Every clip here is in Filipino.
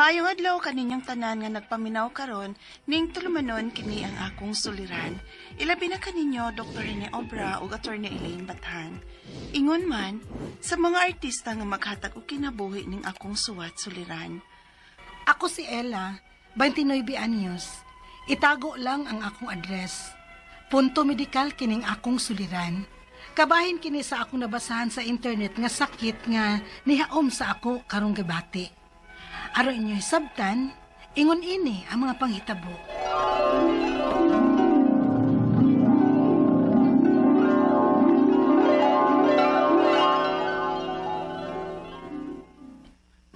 Maayong adlaw kaninyang tanan nga nagpaminaw karon ning tulumanon kini ang akong suliran. Ilabi na kaninyo Dr. Rene Obra ug Attorney Elaine Bathan. Ingon man sa mga artista nga maghatag og kinabuhi ning akong suwat suliran. Ako si Ella, 29 anyos. Itago lang ang akong address. Punto medikal kining akong suliran. Kabahin kini sa akong nabasahan sa internet nga sakit nga nihaom sa ako karong gabati. Aron inyo sabtan, ingon ini ang mga panghitabo.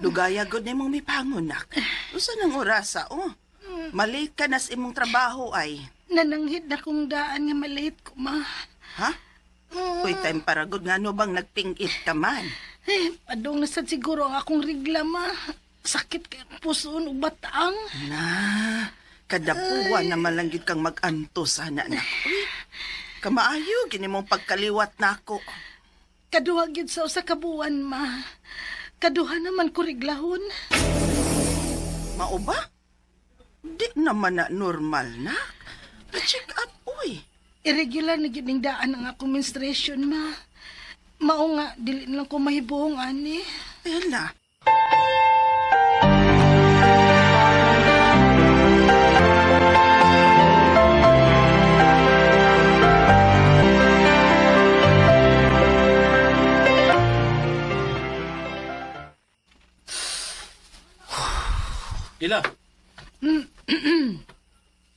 Lugaya gud nimong mipangon nak. Usa nang orasa Malate ka na sa imong trabaho ay. Nananghid na kong daan nga malate ko, ma. Ha? Uy, time para gud nga no bang nagpingit ka man? Padong na sad siguro ang akong rigla, ma. Sakit kay ang pusoon ug bataang. Na, kadapuan na malanggit kang mag-anto sana na. Uy, kamaayo, gini mong pagkaliwat na ako. Kaduha gyud sa usa ka buwan, ma. Kaduha naman ko riglahon. Mao ba? Di naman na normal na. Pa-check up, uy. Irregular na gyud ning daan ang akong menstruation, ma. Mao nga dili lang ko mahibuong ani. Ella. Ila.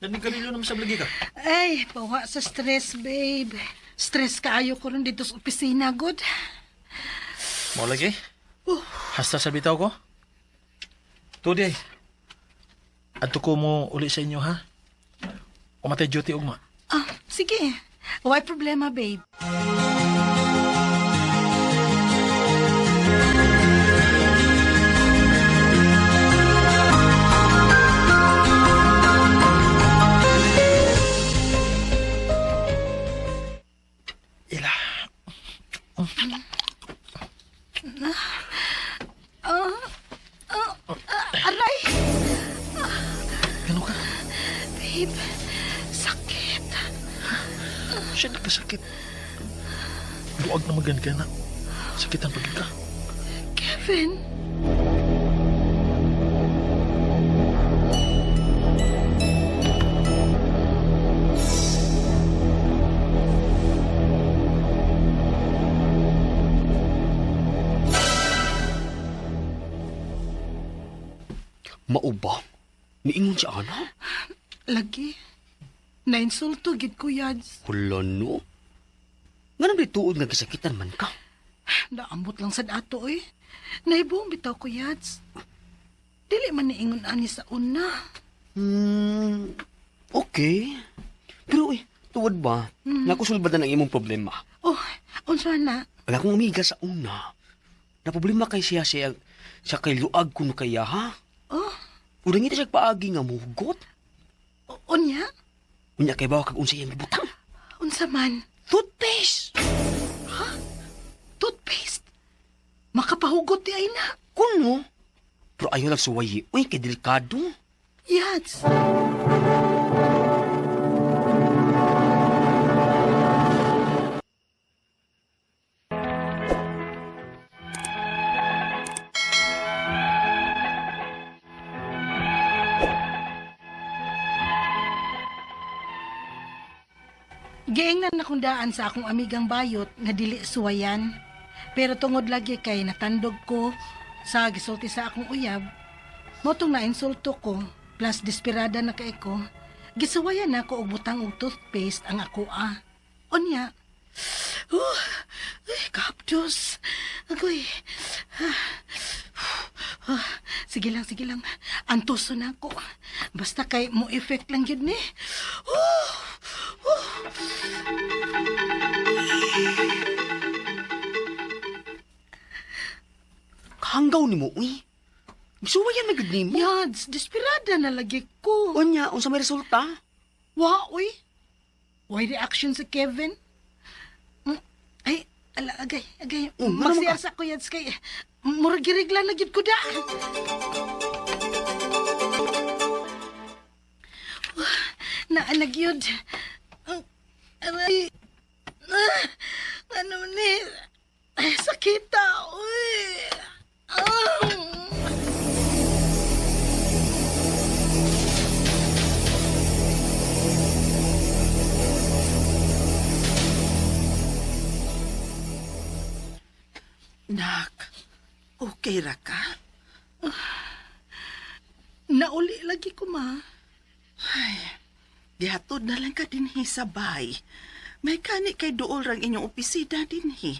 Nanigalilo naman sa blagi ka. Ay, pawa sa stress, babe. Stress kaayo ko rin dito sa opisina, good. Mau lagi? Hasta sa bitaw ko? Tudi ay. Adto ko mo uli sa inyo, ha? Umatay duty ugma. Ah, sige. Why problema, babe? Ila. Aray! Gano ka? Babe, sakit. Siya nagkasakit. Buwag na magan ka na. Sakit ang pagka. Kevin? Mauba? Niingon siya, ana? Lagi. Nainsulto, gid ko, Yads. Wala, no? Nga nang tuod nga gisakitan man ka? Naambot lang sa dato, eh. Naibuong bitaw ko, Yads. Dili man niingon ani sa una. Okay. Pero, tuwad ba? Nakusulbadan ang imong problema. Oh, unsa na? Ang akong amiga sa una, na problema kay siya kay luag kuno kaya, ha? Oh, Urang ita siya paagi nga muhugot. unya? Unya kay bawa kag unsa iyang gibutang. Unsa man? Toothpaste! Toothpaste? Makapahugot di ay na. Kuno? Pero ayaw lang suwayi. Uy, kay delikado. Yads. Giingnan na kong daan sa akong amigang bayot nga dili suwayan. Pero tungod lagi kay natandog ko sa gisulti sa akong uyab, motong na-insulto ko, plus desperada na kay ko, gisuwayan na ko og butang og toothpaste ang ako Unya. Ay, kapdos. Agoy. Sige lang. Antuso na ako. Basta kay mo effect lang yun eh. Hanggaw ni mo, uy. Gisuwayan na gud nimo. Yads, desperada na lagi ko. Unya, unsa may resulta? Wa, uy. Why reaction sa Kevin? Ay, ala, agay. Ano Magsiyar sa ko, Yads, kay muragirigla na gyud ko da. Naanag yun. Aray. Ano ni? Sakita. Uy. Nak, okay ra ka? Nauli lagi ko, ma. Gihatod na lang ka dinhi sa bay. May kani kay duol rang inyong opisina dinhi.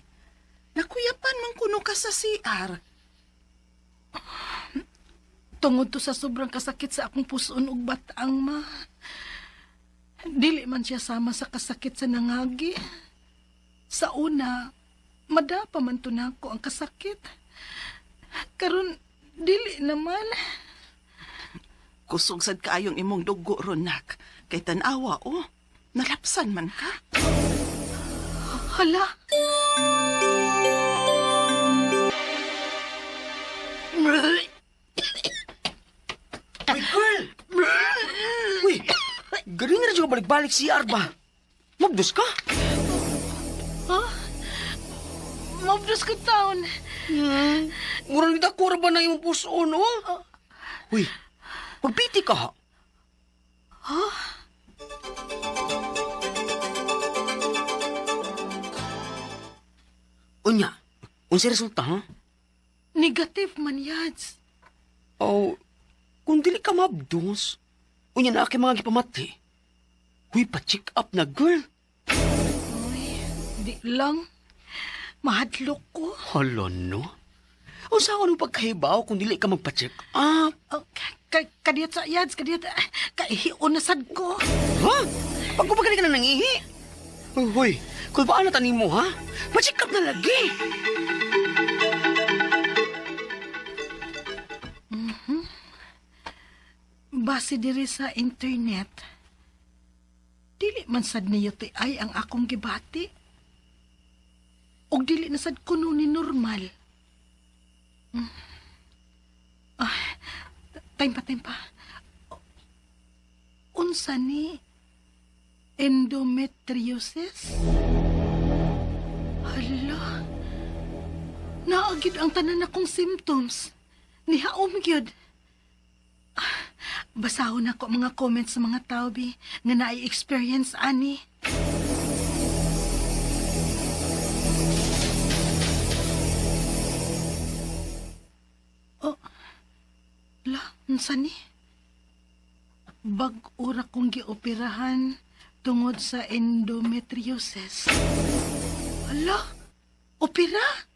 Nakuyapan man kuno ka sa CR. Tungod to sa sobrang kasakit sa akong puson ug bataang, ma. Dili man siya sama sa kasakit sa nangagi. Sa una, madapa man to nako ang kasakit. Karon dili naman. Kusog sad kaayong imong dugo ron, nak. Kay tanawa, oh. Nalapsan man ka. Hala. Uy, girl! Uy, galing na siya balik-balik si Arba. Mabdos ka? Mabdos ka taon. Murang nita ba na yung puso, no? Uy, magpiti ka ha? Unya, unsa resulta, ha? Negative man, Yads. Oh, kung dili ka mabdos, unya na aking mga gipamati. Uy, pa-check up na, girl. Di lang. Mahadlok ko. Hala, no? Unsa ko nung pagkahibaw kung dili ka magpa-check up? Oh, kadiyat sa Yads, kadiyat. Kaihiunasad ko. Ha? Pagpapagaling ka na nangihi? Uy, kung paano tanin mo, ha? Pa-check up na lagi. Base diri sa internet, dili man sad niyo ti ay ang akong gibati. Og dili na sad kuno ni normal. Time pa. Unsa ni endometriosis? Hala. Naagid ang tanan akong symptoms. Nihaom gyud. Basahon ako mga comments sa mga tao, bi, nga na-experience, ani. Oh, unsa ni? Bag-ura kong gioperahan tungod sa endometriosis. Hala, opera?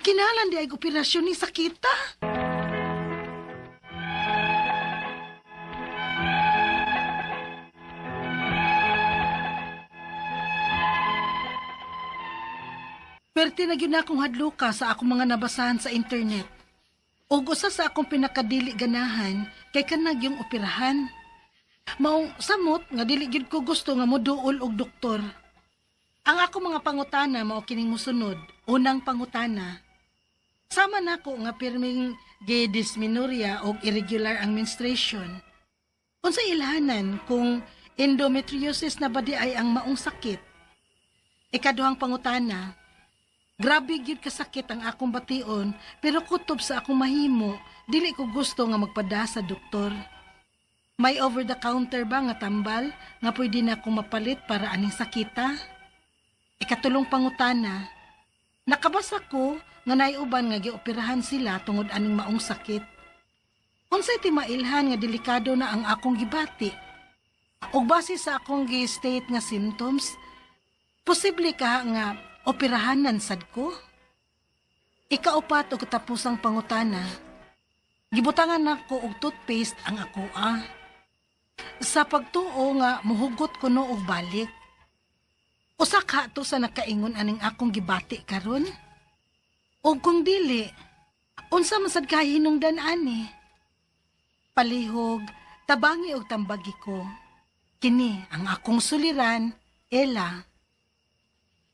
Kinalan di ay operasyon ni sakita? Perte na gyud akong hadluka sa akong mga nabasahan sa internet. Ug usa sa akong pinakadili ganahan kay kanag yung operahan. Maong samot nga dili gyud ko gusto nga moduol og doktor. Ang akong mga pangutana mao kining mosunod. Unang pangutana. Sama nako nga pirming dysmenorrhea og irregular ang menstruation. Unsa ilhanan kung endometriosis na ba di ay ang maong sakit? Ikaduhang pangutana. Grabe gyud kasakit ang akong bation, pero kutob sa akong mahimo, dili ko gusto nga magpada sa doktor. May over-the-counter ba nga tambal nga pwede na akong mapalit para aning sakita? Ikatulong pangutana, nakabasa ko nga naiuban nga gioperahan sila tungod aning maong sakit. Unsay ti mailhan nga delikado na ang akong gibati? Ug base sa akong gi-state nga symptoms, posible ka nga operahanan sad ko? Ikaupat o katapusang pangutana. Gibutangan nako og toothpaste ang ako Sa pagtuo nga muhugot ko no og balik. Usa ka to sa nakaingon aning akong gibati karon. Og kung dili, unsa man sad kahinungdan ani? Palihog, tabangi og tambagi ko. Kini ang akong suliran, Ella.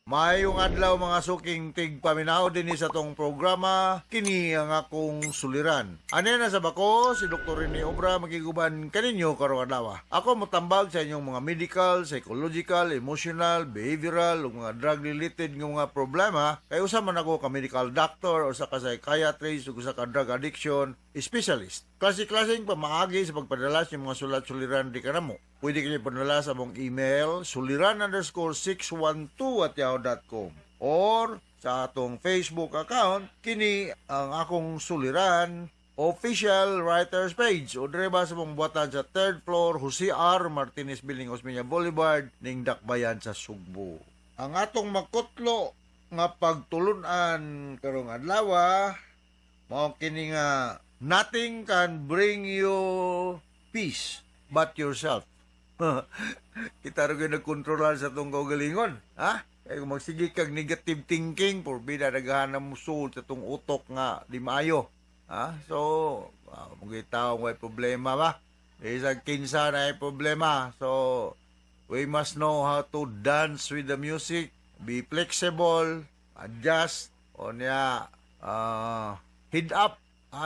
Maayong adlaw mga suking tigpaminaw din sa tong programa, kini ang akong suliran. Ano na sa bako, si Dr. Rene Obra magiguban kaninyo karong adlaw. Ako motambag sa inyong mga medical, psychological, emotional, behavioral, ug mga drug-related nga mga problema. Kay usa man ako ka medical doctor, usa ka psychiatrist, ug usa ka drug addiction specialist. Klase-klaseng pamaagi sa pagpadala sa mga sulat-suliran di kanamo. Pwede kayo padala sa mong email, suliran_612@yahoo.com or sa atong Facebook account, kini ang akong suliran official writers page o direba sa mong buwatan sa 3rd floor Jose R. Martinez Building, Osmeña Boulevard, ning Dakbayan sa Sugbo. Ang atong makutlo nga pagtulunan karong adlaw mao kini nga nothing can bring you peace but yourself. Kita rin nagkontrolan sa itong kaugalingon. Ha? Kaya kung magsige kag negative thinking, porbida naghahanap mo soul sa itong utok nga di maayo. Ha? So, mga tao may problema ba? Isang kinsa na ay problema. So, we must know how to dance with the music, be flexible, adjust, o niya, head up.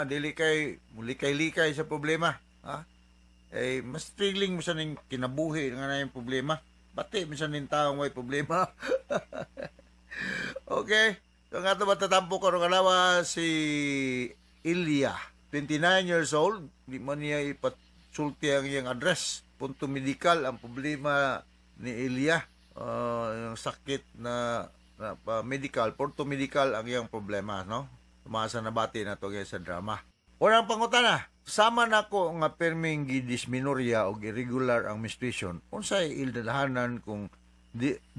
Dili kay, likay-likay sa problema. Ha? Mas feeling mo sa ning kinabuhi nga na yung problema. Pati mo sa ning taong may problema. Okay. So nga ito matatampo ko rin kalawa si Ilya. 29 years old. Di man niya ipatsulti ang iyang address. Punto medical ang problema ni Ilya. Yung sakit na medical. Punto medical ang iyang problema. No? Tumasa na bati na ito sa drama. Unang pangutana. Sama na ko nga perming gidisminorya o irregular ang menstruation. Unsay ildahanan kung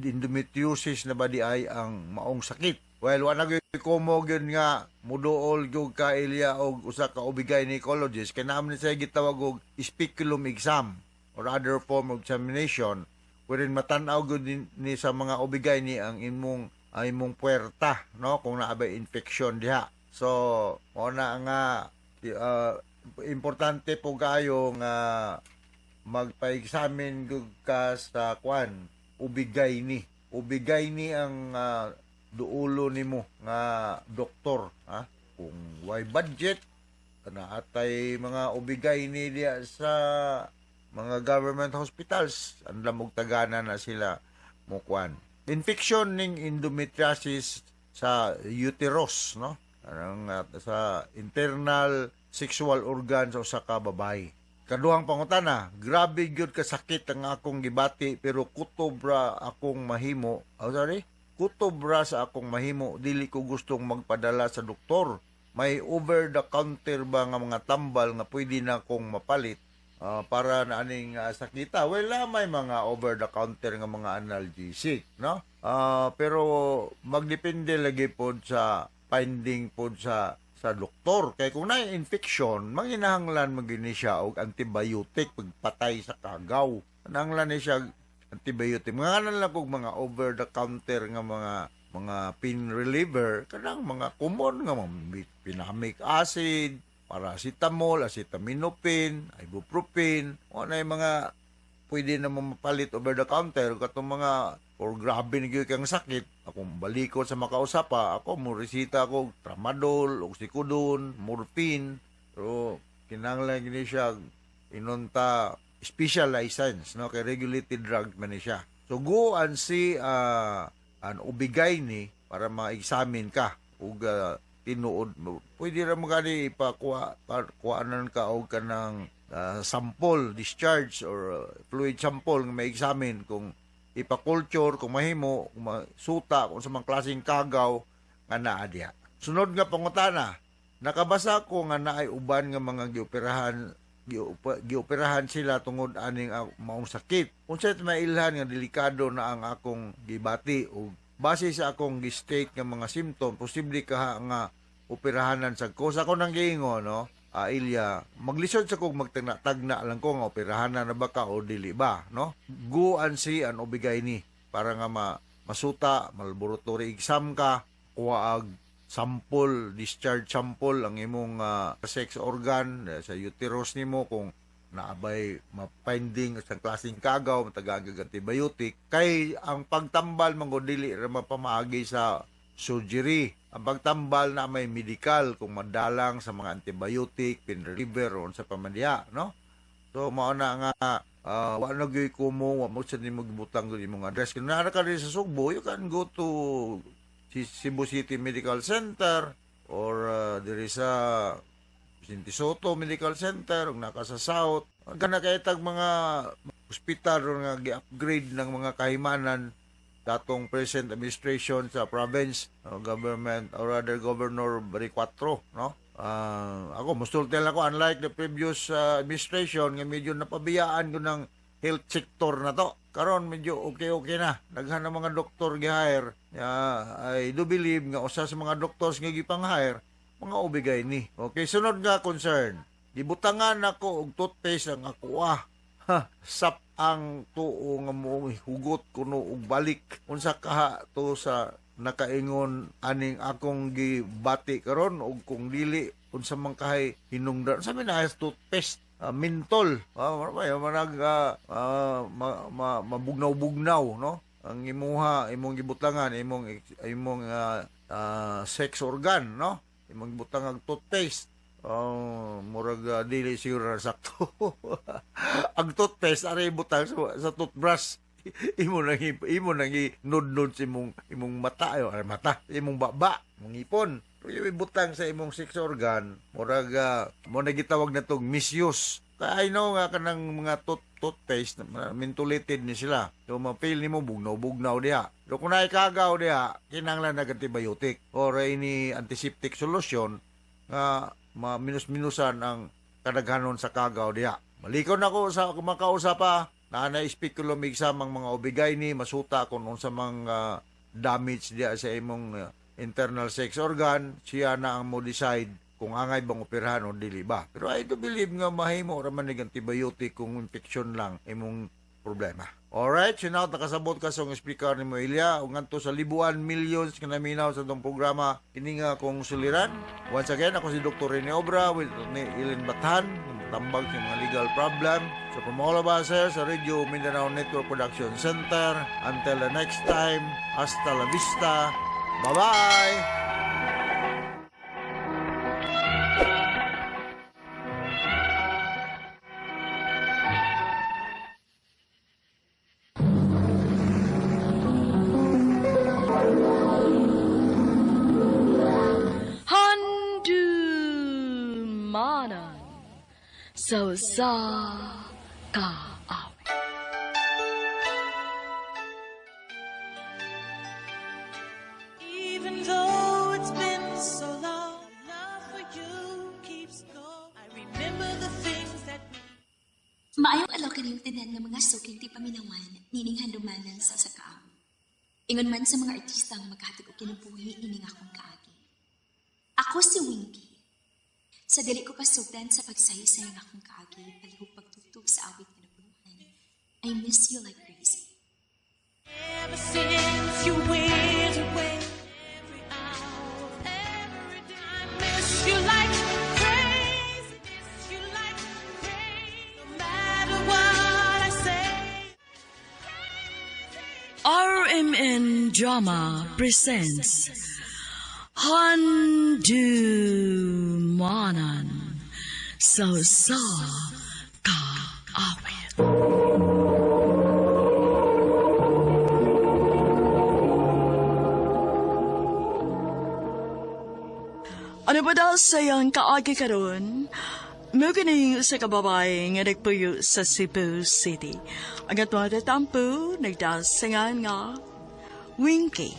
endometriosis na ba di ay ang maong sakit? Well, wala gyud komo gyud nga muduol gyud ka Ilya og usa ka gynecologist kay naman sa gitawag og speculum exam or other form of examination wherein matanaw gyud ni sa mga ni ang imong puwerta, no, kung naabay infection diha. So, ona nga importante po kayo nga magpa-examine ka sa ubigay ni ang duulo nimo nga doktor, ha? Kung why budget na atay mga ubigay ni diya sa mga government hospitals, andam og tagana na sila mo infection ning endometriosis sa uterus, no? Sa internal sexual organ sa usa ka babae. Kaduhang pangutana, grabe gyud ka sakit ang akong gibati pero kutob ra akong mahimo. Kutob ra sa akong mahimo, dili ko gustong magpadala sa doktor. May over the counter ba nga mga tambal nga pwede na akong mapalit para na aning sakita? Wala, may mga over the counter nga mga analgesic, no? Pero magdepende lagi pod sa finding pod sa doktor. Kaya kung na-infection, manginahanglan magini siya og antibiotic pagpatay sa kagaw. Nanglan ni siya antibiotic. Mga lang kog mga over-the-counter nga mga pain reliever, kanang mga common nga pinamic acid, paracetamol, acetaminophen, ibuprofen, o na yung mga pwede na mapalit over-the-counter katong mga or grabe na kang sakit, akong balikot sa makausapa, ako mo resita ko tramadol, oxycodone, morphine, pero kinanglan gini siya inunta special license, no, kay regulated drug man ni siya. So go and see an ubigay ni para ma-examine ka ug tinuod mo. Pwede ra mo gani ipakuanan ka og kanang sample, discharge or fluid sample nga ma-examine kung ipa-culture, kung mahimo, kung masuta, kung sa mga klaseng kagaw nga naa diha. Sunod nga pangutana, nakabasa ko nga naay uban nga mga gioperahan sila tungod aning maong sakit. Unsay mailhan nga delikado na ang akong gibati o base sa akong gi-state nga mga symptom, posible ka nga operahanan sa ko. Sa ko nang giingon, no? Ilya, maglisod sa kong magtagna lang ko nga operahanan na ba ka o dili ba, no? Go and see an ubigay ni para nga masuta, laboratory exam ka, kuha ag sample, discharge sample ang imong sex organ sa uterus nimo kung naabay ma-finding sa klaseng kagaw matagagag antibiotic kay ang pagtambal mangod dili ra mapamaagi sa surgery. Ang pagtambal na may medical kung madalang sa mga antibiotic, pain reliever o sa pamandiya, no? So mao na nga wa na gyud ko mo wa mo sa nimo gibutang gyud imong address. Kung naa ka diri sa Sugbo, you can go to Cebu City Medical Center or diri sa Vicente Soto Medical Center ug naka sa South. Kana kay tag mga ospital nga gi-upgrade ng mga kahimanan datong present administration sa province government or rather Governor Baricuatro, no? Ako mustultel ako unlike the previous administration nga medyo napabiyaan ko ng health sector na to. Karon medyo okay na. Daghan ng mga doktor gi-hire. I do believe nga usa sa mga doctors nga gipang-hire mga ubigay ni. Okay, sunod nga concern. Gibutangan ako og toothpaste ang ako sap ang tuo nga mo hugot kuno og balik unsa kaha to sa nakaingon aning akong gibati karon og kung dili unsa man kahay hinungdan sa minahas toothpaste mentol mabugnaw-bugnaw, no? Ang imong gibutangan imong sex organ, no? Imong gibutangan toothpaste. Murag dili siguro na sakto. Ang toothpaste ari butang sa toothbrush. imo nang nudnud sa imong mata imong baba, imong ipon. Pero yung butang sa imong sex organ, murag mo na gitawag na tong misuse. Kaya I know nga kanang mga toothpaste mentolated ni sila. So mapil nimo bugnaw diha. Pero kung naikagaw diha, kinahanglan nag antibiotic or any antiseptic solution nga minus-minusan ang kadaghanon sa kagaw diha. Malikaw na ko sa kumakausapa na na-speculum examang mga obigay ni masuta kung unsa mang damage diha sa imong internal sex organ, siya na ang mo decide kung angay bang operahan o dili ba. Pero I do believe nga mahimo ra man ning antibiotic kung infection lang imong problema. Alright, so now nakasabot ka sa speaker ni Moelia ug ngadto sa libuan millions nga naminaw sa tong programa kini nga kong suliran. Once again, ako si Dr. Rene Obra with ni Ellen Bathan, tambag sa mga legal problem. So from all of us here sa Radio Mindanao Network Production Center, until the next time, hasta la vista. Bye-bye! Handumanan so sa kaawit. Even though it's been so long, love for you keeps going. I remember the things that Maayong alaw kaniyong tinan ng mga suking ti paminawan, nining handumanan sa sakaam. Ingon man sa mga artistang maghatag og kinabuhi ining akong kaagi. Ako si Winky. Sa dili ko kasugdan sa pagsaysayan akong kaagi, palihog pagtugtog sa awit kinapuluhan. I miss you like crazy. ever since you went away, every hour, every day, I miss you like crazy, miss you like crazy. No matter what I say, RMN Drama presents Handumanan so sa kaawit. Ano ba daw sayang kaagi karon? Mo ganing sa kababae nga nagpuyo sa Cebu City. Ang atwa na tampo, nagdasangan nga, Winky.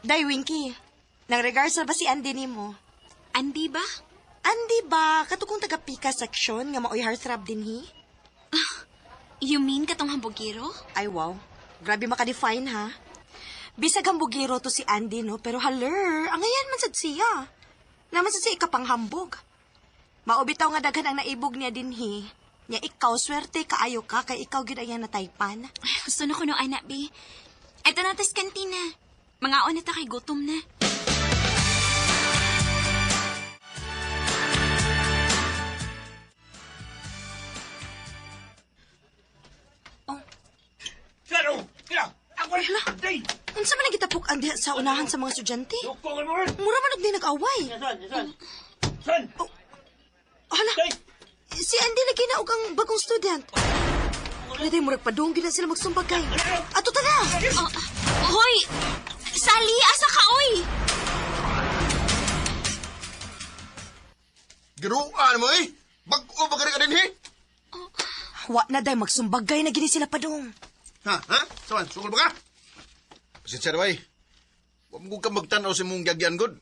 Day, Winky. Nang regards na ba si Andy ni mo? Andi ba? Andy ba? Katukong taga-pika section nga maoy heartthrob din hi? You mean katong hambugiro? Ay, wow. Grabe maka-define, ha? Bisag hambugiro to si Andy, no? Pero haler, ang ayan man sad siya. Naman sad siya ikapanghambog. Maubitaw nga daghan ang naibog niya dinhi. Nya ikaw, swerte kaayo ka, kay ikaw gid ayan nataypan. Gusto na ko no, anak, be. Ito na tas kantina. Mga na ta kay gutom na. Unsa man nagitapok ang diha sa unahan sa mga estudyante? Mura man og di nag-away. Oh, hala, si Andy lagi na og ang bagong student. Naday murag padung gid na sila magsumbagay. Ato ta na. Hoy! Sali, asa ka, oy! Giruan mo eh! Bag-o ba ka din eh? Wa na day magsumbagay na gini sila padung. Ha? Ha? Saman, sungol ba ka? Pasensya na ba eh? Huwag mo ka magtanaw sa mong gagyan god.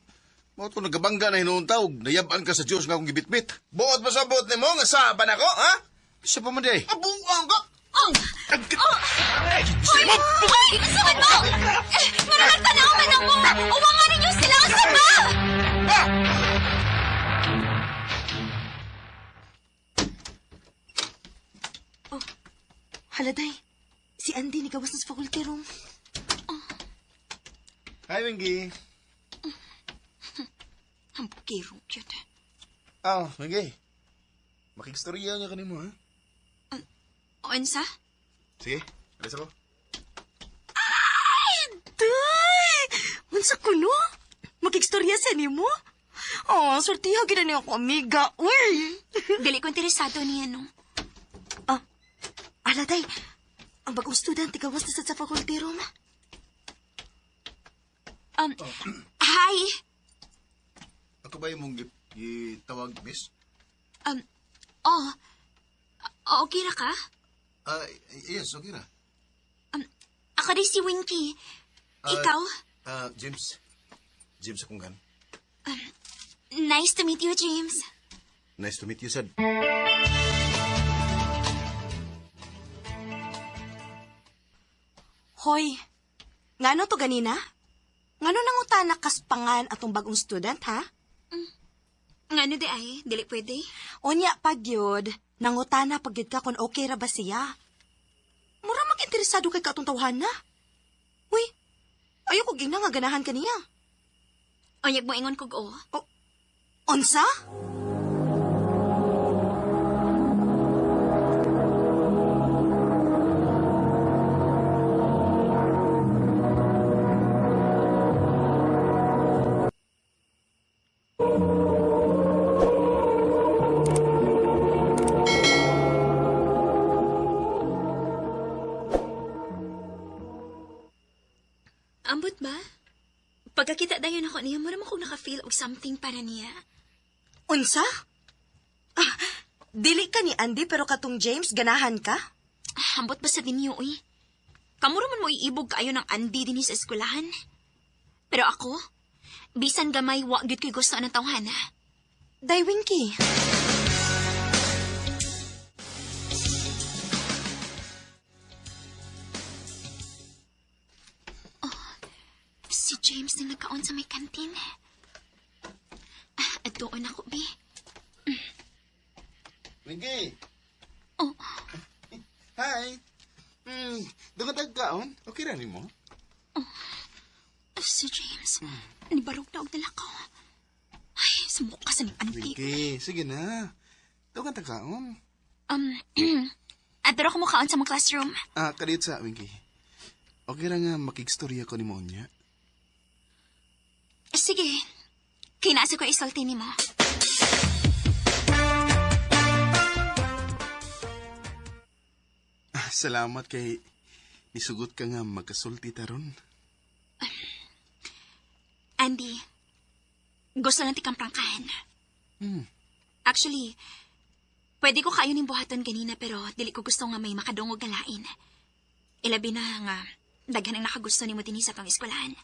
Mga ito nagabangga na hinuuntaw. Nayabaan ka sa Diyos nga akong gibitbit. Buot ba sa buot ni mo? Nga saban ako, ha? Isa pa man di eh. Abuang ka! Hoy! Hoy! Masakit mo! Maraming tanaw man ako! Uwangan ninyo sila! Asa ba? Hala day, si Andy ni gawas na sa faculty room. Hi, Wingy. Ang bukiro, cute. Oh, Wingy. Makikstorya niya kanin mo, ha? O, ansa? Sige, alis ako. Day! Unsa ko no? Makikstorya sa nimo? Oh, sortiha gid na ako amiga. Uy! Dili ko interesado niya, no? Ala day, ang bagong student gawas na sa faculty room. Hi! Ako ba yung mong gitawag, miss? Okay na ka? Yes, okay na. Ako rin si Winky. Ikaw? James. James akong gan. Nice to meet you, James. Nice to meet you, Sad. Hoy, ngano to ganina? Ngano nangutana kaspangan atong bagong student, ha? Ngano di ay? Dili pwede? Onya pagyod, nangutana pagyod ka kung okay ra ba siya. Mura mag-interesado kay katong tawhan na. Uy, ayoko gina nga ganahan ka niya. Onyag mo ingon kog o. Onsa? Ambot ba? Pagkakita dayon ako niya, mura mo kong naka-feel og something para niya. Unsa? Dili ka ni Andy pero katong James ganahan ka? Ambot ba sa dinyo, uy? Kamuro man mo iibog kaayo ng Andy din sa eskwelahan. Pero ako, bisan gamay, wag gyud ko'y gusto ng tawhana. Day Winky. Si James na nagkaon sa may kantin. At doon ako, Bi. Wingy! Oh. Hi! Doon ka tagkaon? Okay ra mo? Si James, nibarog na og nalakaw. Ay, sumuka sa ning antik. Wingy, sige na. Doon ka tagkaon? Adoro ko mo kaon sa mga classroom. Kadit sa, Wingy. Okay ra nga makikstorya ko ni mo niya. Sige, kinasa ko isulti ni mo. Salamat kay nisugot ka nga magkasulti taron. Andy, gusto lang tikang prangkahan. Actually, pwede ko kayo ning buhaton ganina pero dili ko gusto nga may makadungog galain. Ilabi na nga, daghan ang nakagusto ni mo din sa tong eskwelahan.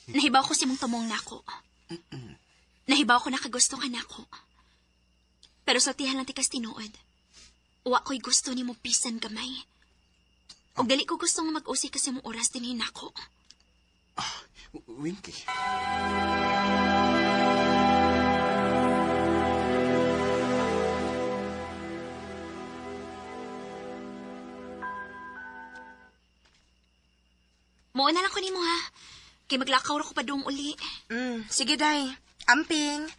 Nahibaw ko si mong tumong nako. Nahibaw ko nakagusto ka nako. Pero saltihan lang tikas tinuod. Wa ko'y gusto ni mo pisan gamay. Og dali ko gusto nga mag-usik kasi mong oras din ako. Winky. Mauna lang ko nimo ha. Kay maglakaw ra ko pa doong uli. Sige, day. Amping.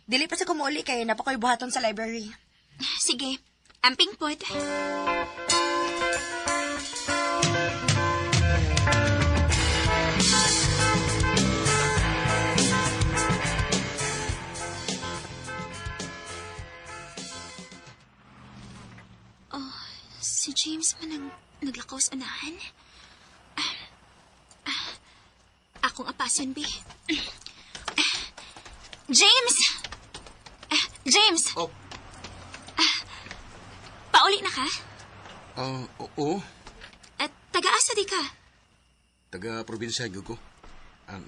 Dili pa sa kumuuli kay napakoy buhaton sa library. Sige, amping pod. Oh, si James man naglakaw sa unahan. Akong apason, be. James! James! Oh. Pauli na ka? Oo. At taga-asa di ka? Taga-probinsya, gyud ko.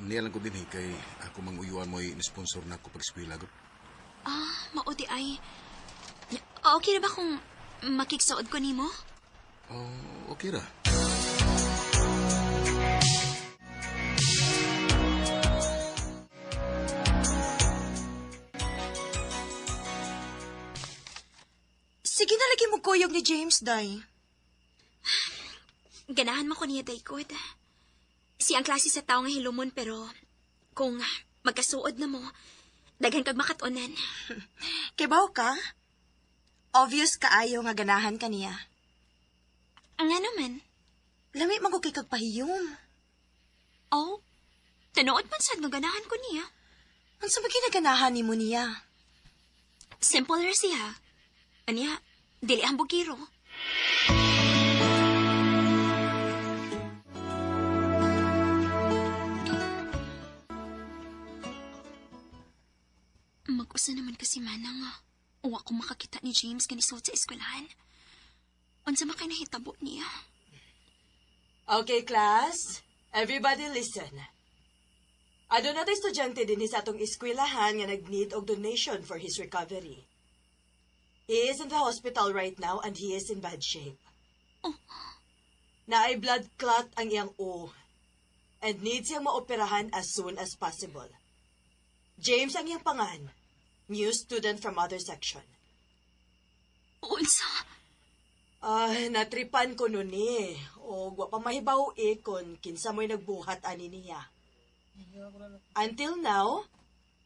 Niya lang ko din kay ako manguyuan mo ni-sponsor na ako pag-eskwela, gud. Maudi ay. Okay na ba kung makiksaod ko nimo? Okay ra. Sige na lagi mo kuyog ni James, day. Ganahan mo ko niya, Daykod. Siyang klase sa tao nga hilumon, pero kung magkasuod na mo, daghan kag makatunan. Kibaw ka? Obvious kaayo nga ganahan ka niya. Nga naman. Lami man ko kay kagpahiyom. Oh, tanood man sad nga ganahan ko niya. Ang sa maginaganahan ni mo niya? Simple ra siya. Anya, dili ang bugiro. Mag-usa naman kasi mana nga. Uwa ko makakita ni James kanisod sa eskwelahan. Unsa man kay nahitabo niya? Okay, class. Everybody listen. Aduna nato estudyante din sa atong eskwelahan nga nag-need og donation for his recovery. He is in the hospital right now and he is in bad shape. Naay blood clot ang iyang O and needs siyang maoperahan as soon as possible. James ang iyang pangan, new student from other section. Unsa? Natripan ko nun eh. O wa pa mahibaw kon kinsa mo'y nagbuhat ani niya. Until now,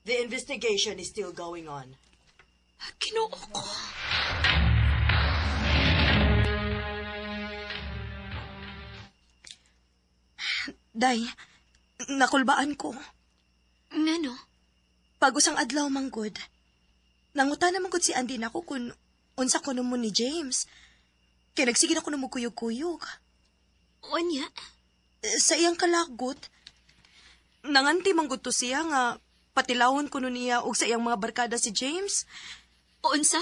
the investigation is still going on. Kinuo ko. Day, nakulbaan ko. Ngano? Pag-usang adlaw manggod. Nangutan naman gud si Andy nako kung unsa ko mo ni James. Kaya nagsige na ko mo kuyog-kuyog. Unya? Sa iyang kalagot, nanganti manggod to siya nga patilawon ko niya og sa iyang mga barkada si James. Unsa?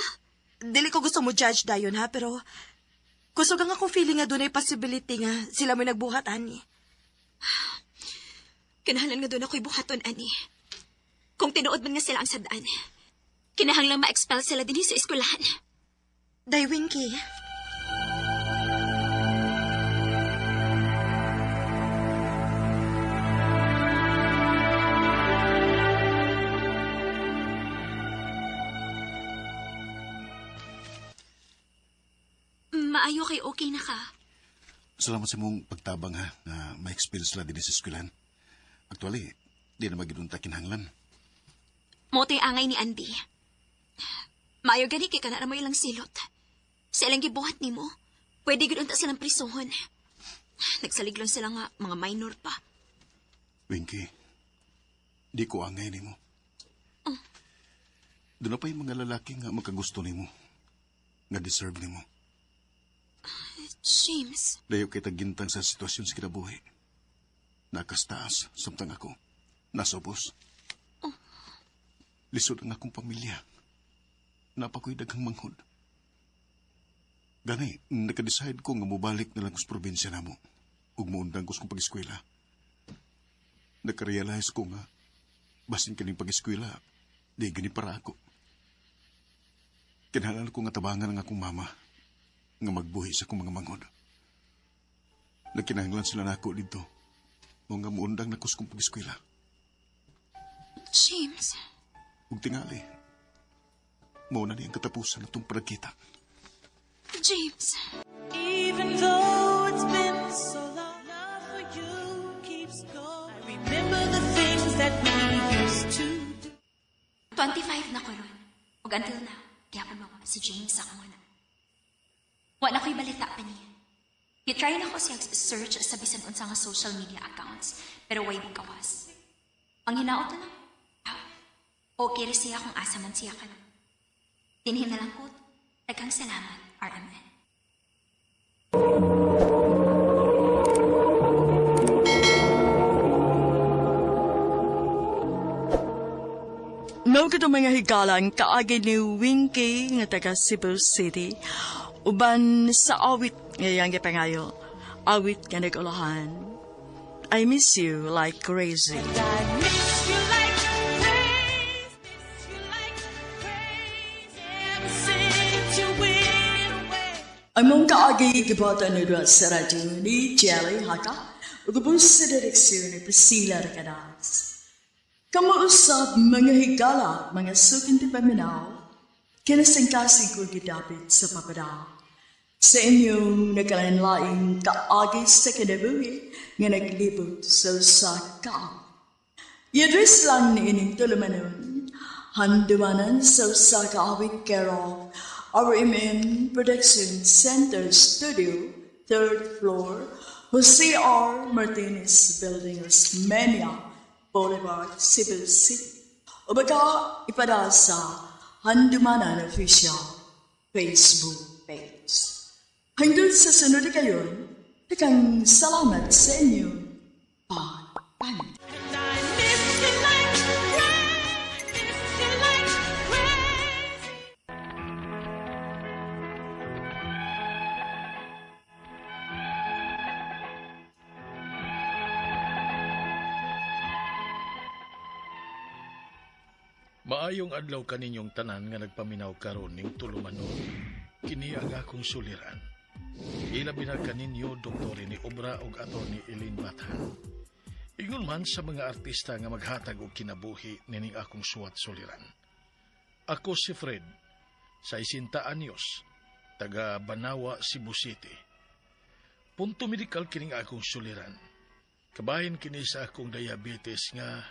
Dili ko gusto mo judge dayon ha, pero kusog ang akong feeling nga dunay possibility nga sila may nagbuhat ani. Kinahalan nga doon ako'y buhaton, ani. Kung tinuod man nga sila ang sadaan, kinahanglang ma-expel sila din sa eskwelahan. Day Winky. Maayo kay okay na ka. Salamat sa mong pagtabang ha, na ma-expel sila din sa eskwelahan. Actually, di na magidunta kinahanglan. Moto'y angay ni Andy. Maayo gani kay kana na mo ilang silot. Sa ilang gibuhat ni mo, pwede gud unta silang prisohon. Nagsaliglon sila nga mga minor pa. Winky, di ko angay ni mo. Doon na pa yung mga lalaki nga magkagusto ni mo. Nga deserve ni mo. James. Layo kay tagintang sa sitwasyon sa kinabuhi. Nakastaas, samtang ako. Nasobos. Lisod ang akong pamilya. Napakoy daghang manghod. Gani, nakadecide ko nga mubalik na lang sa probinsya na mo. Ug muundang ko sa pag-eskwela. Nakarealize ko nga, basin kaning pag-eskwela, di gani para ako. Kinahanglan ko nga tabangan ang akong mama nga magbuhi sa akong mga manghod. Nagkinahanglan sila nako dito. Mo nga muundang na kuskong pag-eskwela. James, Ug tingali. Mao na niyang katapusan natong pagkita. James. Even though it's been so long, love for you keeps going. I remember the things that we used to do. 25 na ko ron. Ug until now, di ako mawa si James sa akong anak. Wala ko'y balita pa niya. Gitry na ko siya search sa bisan unsa nga social media accounts, pero way di kawas. Ang hinaot na lang, okay rin siya kung asa man siya ka. Dinhin na lang ko, daghang salamat, RMN. No ka mga higalan kaagi ni Winky nga taga Cebu City. Uban sa awit ngayang gipangayo. Awit nga nag-ulahan. I miss you like crazy. I miss you like crazy, miss you like crazy. Ever since you went away. Ang mong kaagi gibata na doon sa radyo ni Jelly Haka. Ugubos sa direksyon ni Priscilla Recadas. Kamuusap mga higala, mga sukin ti paminaw, kinasingkasing ko gidapit sa papadaw. Sa inyong nagkalanlaing kaagi sa kinabuhi nga naglibot sa usaka. I-address lang ni ining tulumanon, handumanan sa usaka awit care of RMN Production Center Studio, 3rd floor, Jose R. Martinez Building, Osmeña, Boulevard, Cebu City. O baka ipada sa Handumanan Official Facebook page. Hanggang sa sunod na kayon, nakang salamat sa inyo. Bye. And I miss you like crazy, miss you like crazy. Maayong adlaw kaninyong tanan nga nagpaminaw karon ning tulumanon. Kini ang akong suliran. Ilabi na kaninyo doktor ni Obra ug Atty. Eileen Bathan. Ingon man sa mga artista nga maghatag og kinabuhi nining akong suwat suliran. Ako si Fred, 60 anyos, taga Banawa, Cebu City. Punto medikal kining akong suliran. Kabahin kini sa akong diabetes nga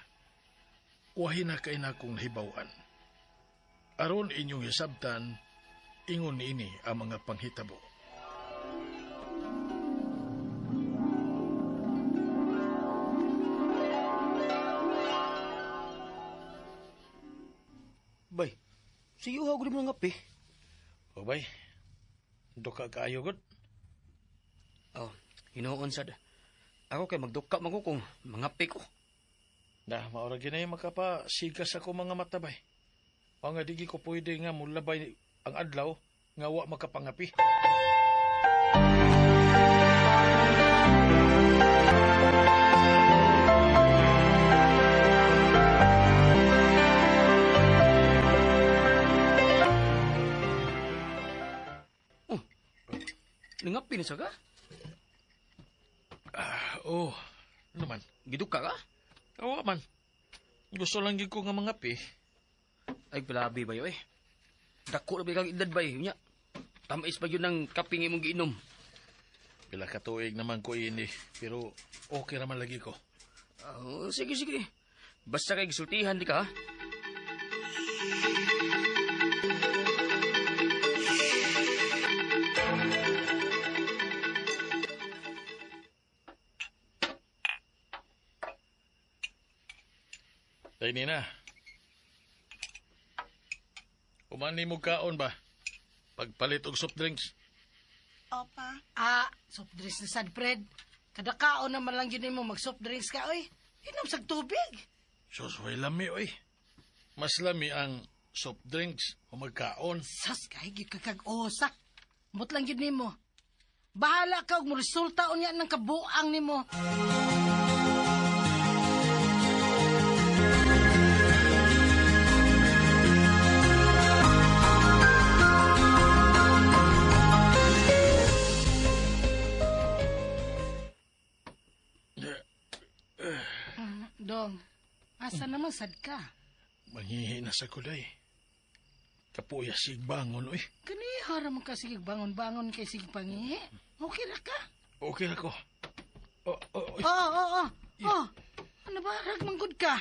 wahin na kay na akong nahibawan. Aron inyong hisabtan, ingon ini ang mga panghitabo. Bay, siyo ha ko rin mga ngapi. O bay, duka kaayo gud. Oh, hinoon sad. Ako kay magduka man ko kung mangapi ko. Na, maura ginay makapasigas ako mga matabay. O nga digi ko pwede nga mulabay ang adlaw nga wa makapangapi. Nangapi na siya ka? Naman. Giduka ka? Oo man. Gusto lang gid ko nga mangapi. Ay, palabi ba yun eh. Dako na ba kang edad ba eh. Nya, tamais ba yun ng kaping imong giinom? Pila ka tuig naman ko ini, pero okay naman lagi ko. Sige, sige. Basta kay gisultihan di ka, ha? Tay Nina. Umani mo kaon ba? Pagpalit og soft drinks. Opa. Soft drinks na sad, Fred. Kada kaon naman lang yun mo mag-soft drinks ka, oy. Inom sa tubig. Sus, way lami, oy. Mas lami ang soft drinks o magkaon. Sas, kahit kakag-osak. Mut lang yun mo. Bahala ka, mo resulta unya ng kabuang ni mo. sad ka. Mangihi na sa kulay. Kapuya sig bangon, oy. Kani haram ka sige bangon-bangon kay sige pangihi. Okay ra ka? Okay na ko. Oh, oh, oy. Oh. Ano ba? Ragmanggod ka?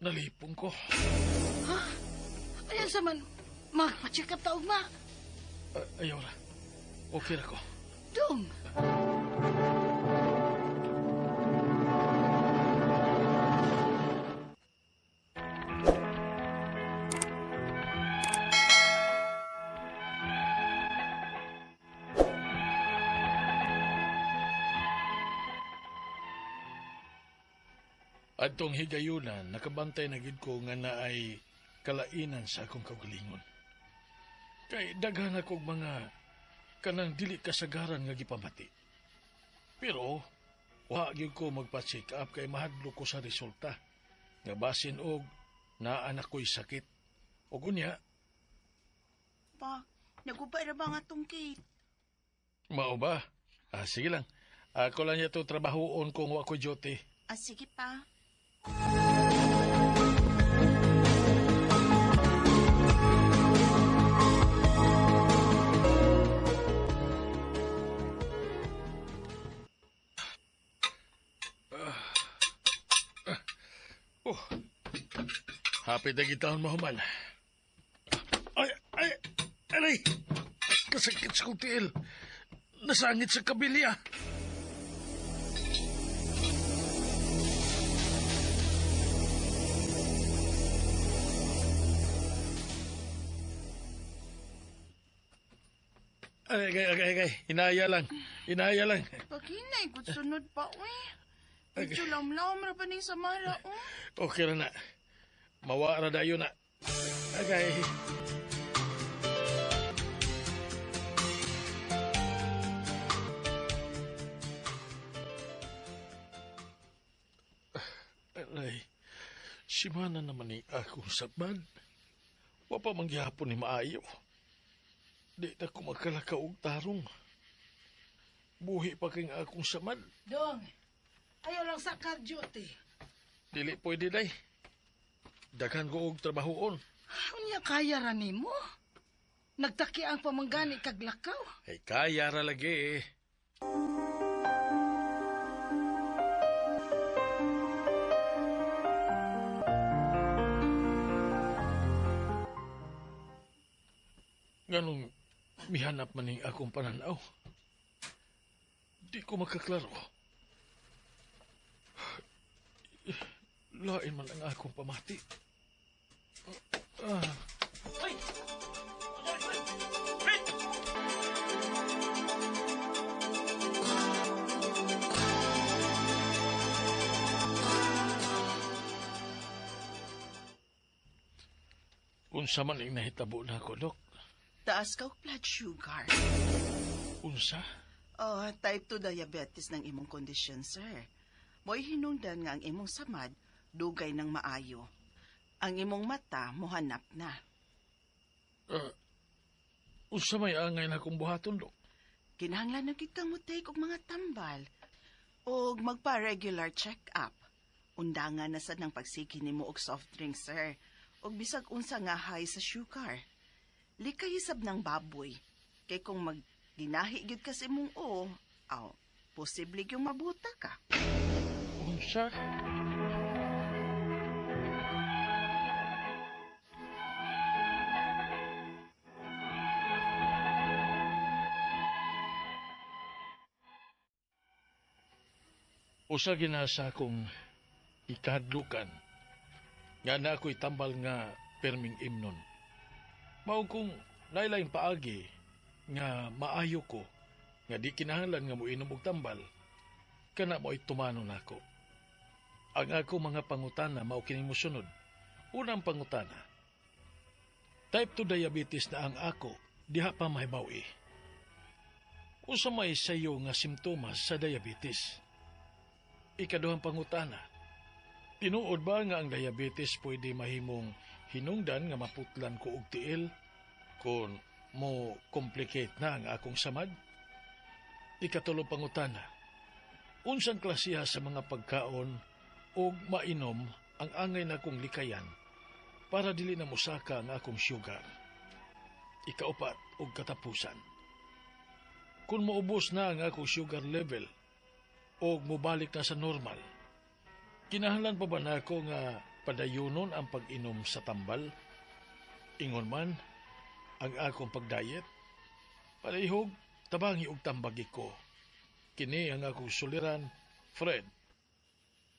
Nalipong ko. Ha? Ayan sa man. Magpa-check up taog ma. Ayaw na. Okay na ko. Dong. Adtong higayunan, nakabantay na gid ko nga naay kalainan sa akong kaugalingon. Kay daghan akong mga kanang dili kasagaran nga gipamati. Pero wa gyud ko magpa-check up kay mahadlo ko sa resulta. Nga basin og naanak ko'y sakit. O gunya, Pa, nagubay ra ba nga tong Kate? mao ba? Sige lang. Ako lang yato trabahoon kung wa ko duty. Sige pa. Hapit na gitahon mahuman. Aray! Kasakit sa kong tiil. Nasangit sa kabilya. Agay. Inaya lang. Paghinay, kung sunod pa, uy. Medyo lamlam ra pa ning samara, Okay na. Mawara na yun na. Agay. Aray, simana naman ni akong sabad. Wapa mangyapon ni maayo. Di na ko magkalakaog tarong. Buhi pa kang akong samad. Dong. Ayaw lang sa duty. Dili pwede day. Daghan ko og trabahoon. Unya kaya ra nimo? Nagtaki ang pamanggani kag lakaw. Ay kaya ra lagi eh. Ganong mihanap man ning akong pananaw. Di ko makaklaro. Lain man ang akong pamati. Unsa man ang nahitabo na ako, Dok? Taas ka og blood sugar. Unsa? Type 2 diabetes ng imong kondisyon, sir. Mo'y hinungdan nga ang imong samad, dugay ng maayo. Ang imong mata, mohanap na. Unsa may angay na akong buhaton, Dok? Kinahanglan na kita mo take og mga tambal. O magpa-regular check-up. Undangan na sad ng pagsiki nimo og soft drink, sir. Og bisag unsa nga high sa sugar. Likay hisab ng baboy. Kay kung magdinahi gyud ka sa imong posible yung mabuta ka. Unsa? Usa ginasa kong ikadlukan. Nga na ako'y tambal nga perming imnon. Mao kong laylaing paagi nga maayo ko nga di kinahanglan nga moinom og tambal kana mo'y tumano nako. Ang ako mga pangutana mao kining mosunod. Unang pangutana. Type 2 diabetes na ang ako diha pa mahibaw-i. Unsa may sayo nga simptomas sa diabetes? Ikaduhang pangutana. Tinuod ba nga ang diabetes pwede mahimong hinungdan nga maputlan ko og tiil kung mo complicate na ang akong samad? Ikatulong pangutana. Unsang klasiha sa mga pagkaon o mainom ang angay na akong likayan para dili na musaka ang akong sugar. Ikaupat og katapusan. Kung maubos na ang akong sugar level o mubalik na sa normal, kinahanglan pa ba na ako nga padayunon ang pag-inom sa tambal? Ingon man, ang akong pagdayet, palihog, tabangi og tambagi ko. Kini ang akong suliran, Fred.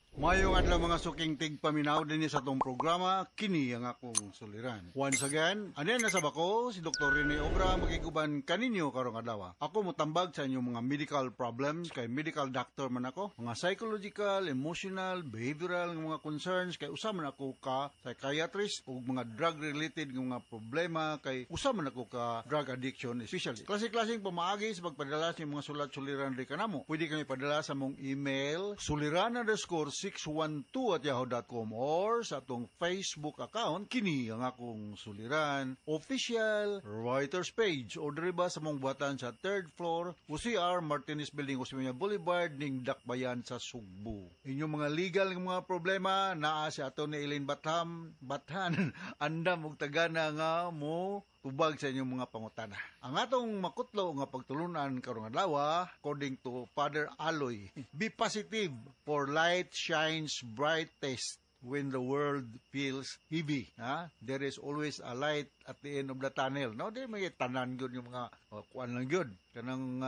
Mayong adlaw mga suking tigpaminaw din sa atong programa, kini ang akong suliran. Once again, anin na sa bako, si Dr. Rene Obra magiguban kaninyo karong adlaw. Ako mutambag sa inyong mga medical problems, kay medical doctor man ako. Mga psychological, emotional, behavioral nga mga concerns, kay usa man ako ka psychiatrist o mga drug-related nga mga problema, kay usa man ako ka drug addiction especially. Klase-klaseng pamaagi sa pagpadala sa mga sulat-suliran rin kanamo. Pwede kami padala sa mong email, suliran_612@yahoo.com or sa atong Facebook account, kini ang akong suliran, official writers page, o diriba sa mong buhatan sa 3rd floor, UCR Martinez Building, Osmeña Boulevard, ning Dakbayan sa Sugbo. Inyong mga legal ng mga problema, naa si ato ni Elaine Bathan, andam og tagana nga mo tubag sa inyong mga pangutana. Ang atong makutlo nga pagtulunan karong adlaw, according to Father Aloy, be positive for light shines brightest when the world feels heavy. There is always a light at the end of the tunnel. No, di may tanan gyud yung mga kuan lang gyud kanang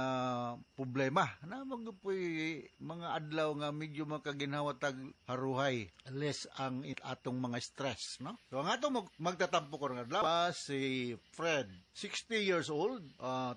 problema na magpuy mga adlaw nga medyo makaginhawa tag haruhay less ang atong mga stress, no? So ang atong magtatampo karong adlaw si Fred, 60 years old,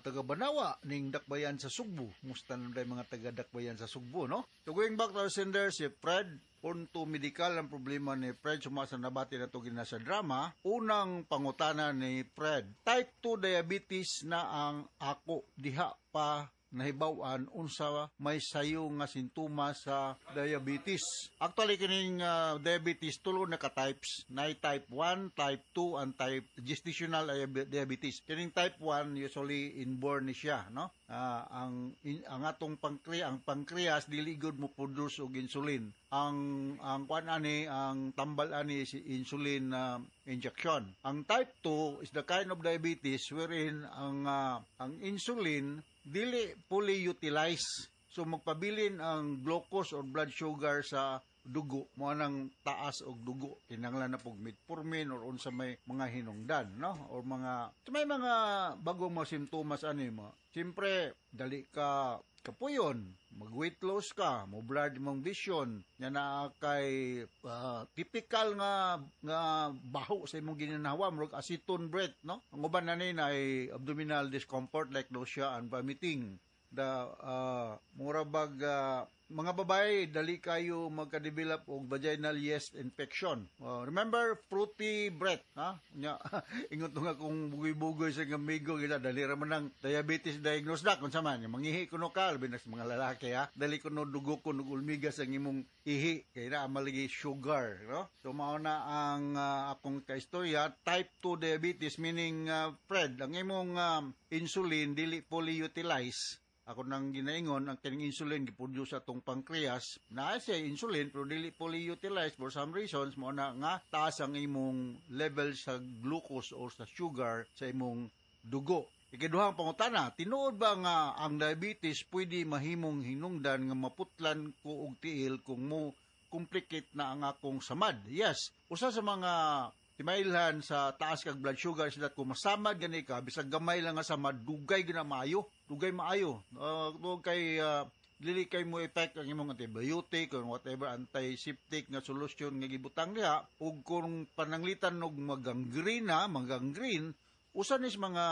taga Banawa ning Dakbayan sa Sugbo. Musta na mga taga Dakbayan sa Sugbo, no? So going back to our sender, si Fred, punto medikal ang problema ni Fred, sumasa nabati na ito gina sa drama. Unang pangutana ni Fred, type 2 diabetes na ang ako, diha pa nahibaw-an unsa may sayo nga sintomas sa diabetes. Actually kining diabetes tulo na ka types, na type 1, type 2 and type gestational diabetes. Kining type 1 usually inborn ni siya, no? Ang atong pancreas dili gud mo produce og insulin. Ang kuan ani, ang tambal ani si insulin injection. Ang type 2 is the kind of diabetes wherein ang insulin dili fully utilize. So magpabilin ang glucose or blood sugar sa dugo mo nang taas og dugo, kinahanglan na pog metformin or unsa may mga hinungdan, no, or may mga bagong mga simptomas ani mo. Siyempre dali ka kapuyon, mag-weight loss ka, mo blurred mong vision, nya na kay typical nga baho sa imong ginanawa, murag acetone breath, no? Ang uban na ni ay abdominal discomfort like nausea and vomiting. Mura bag mga babae dali kayo magka-develop og vaginal yeast infection. Remember fruity breath, ha? Nya ingon to nga kung bugoy-bugoy sa gamigo gila dali ra man ang diabetes diagnose na kun man mangihi kuno ka binas mga lalaki, ha, dali kuno dugo kuno ulmigas ang imong ihi kay na maligi sugar, no? So mao na ang akong kaistorya, type 2 diabetes, meaning Fred, ang imong insulin dili fully utilize. Ako nang ginaingon, ang kining insulin giproduce sa atong pancreas, naa siya insulin pero dili fully utilized for some reasons, mo na nga taas ang imong level sa glucose or sa sugar sa imong dugo. Ikaduhang pangutana, tinuod ba nga ang diabetes pwede mahimong hinungdan nga maputlan ko og tiil kung mo complicate na ang akong samad? Yes, usa sa mga timailhan sa taas kag blood sugar is that kung masamad gani ka, bisag gamay lang nga samad, dugay gina maayo. Dugay maayo. Kay dili kay mo effect ang imong antibiotic or whatever antiseptic nga solusyon nga gibutang diha, ug kung pananglitan og magangrene, usan is mga